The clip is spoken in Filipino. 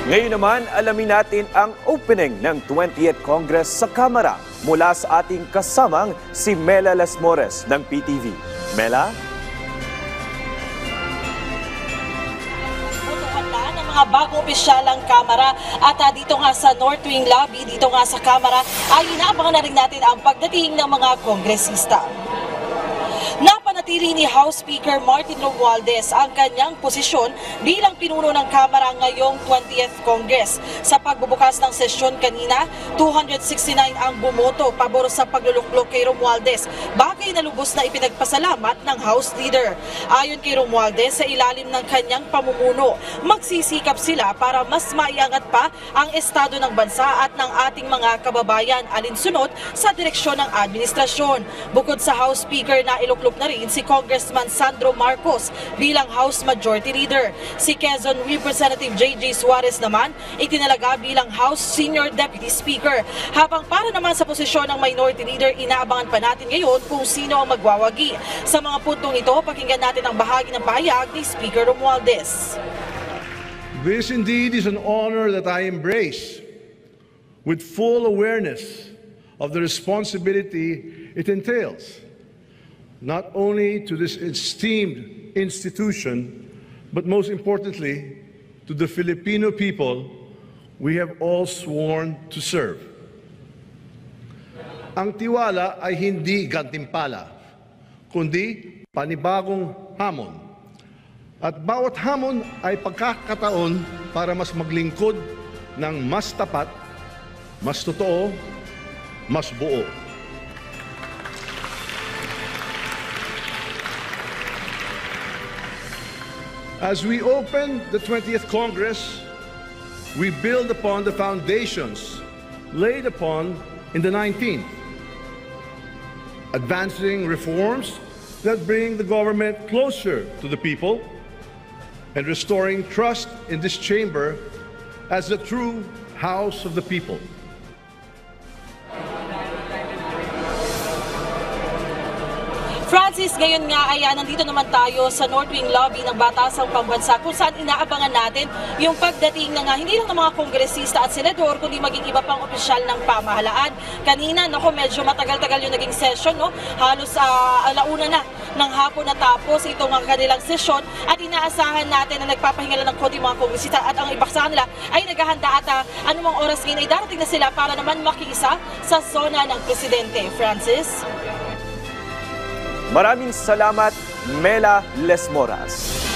Ngayon naman, alamin natin ang opening ng 20th Congress sa Kamara mula sa ating kasamang si Mela Lesmores ng PTV. Mela? Ng mga bagong opisyalang Kamara at dito nga sa North Wing Lobby, dito nga sa Kamara ay inaabangan na rin natin ang pagdating ng mga kongresista. Napanatili ni House Speaker Martin Romualdez ang kanyang posisyon bilang pinuno ng Kamara ngayong 20th Congress. Sa pagbubukas ng sesyon kanina, 269 ang bumoto pabor sa pagluluklok kay Romualdez, bagay na lubos na ipinagpasalamat ng House Leader. Ayon kay Romualdez, sa ilalim ng kanyang pamumuno, magsisikap sila para mas maiangat pa ang estado ng bansa at ng ating mga kababayan alinsunod sa direksyon ng administrasyon. Bukod sa House Speaker na iluklok na rin si Congressman Sandro Marcos bilang House Majority Leader. Si Quezon Representative J.J. Suarez naman itinalaga bilang House Senior Deputy Speaker. Habang para naman sa posisyon ng Minority Leader, inaabangan pa natin ngayon kung sino ang magwawagi. Sa mga puntong ito, pakinggan natin ang bahagi ng pahayag ni Speaker Romualdez. This indeed is an honor that I embrace with full awareness of the responsibility it entails, not only to this esteemed institution, but most importantly, to the Filipino people we have all sworn to serve. Ang tiwala ay hindi gantimpala, kundi panibagong hamon. At bawat hamon ay pagkakataon para mas maglingkod ng mas tapat, mas totoo, mas buo. As we open the 20th Congress, we build upon the foundations laid upon in the 19th, advancing reforms that bring the government closer to the people and restoring trust in this chamber as the true house of the people. Francis, ngayon nga ay nandito naman tayo sa North Wing Lobby ng Batasang Pambansa kung saan inaabangan natin yung pagdating ng hindi lang ng mga kongresista at senador kundi maging iba pang opisyal ng pamahalaan. Kanina, medyo matagal-tagal yung naging session, no? Halos alauna na ng hapon natapos itong kanilang sesyon at inaasahan natin na nagpapahinga lang ng konti mga kongresista at ang ibaksahan nila ay naghahanda at anumang oras ngayon ay darating na sila para naman makiisa sa zona ng presidente. Francis? Maraming salamat, Mela Lesmores.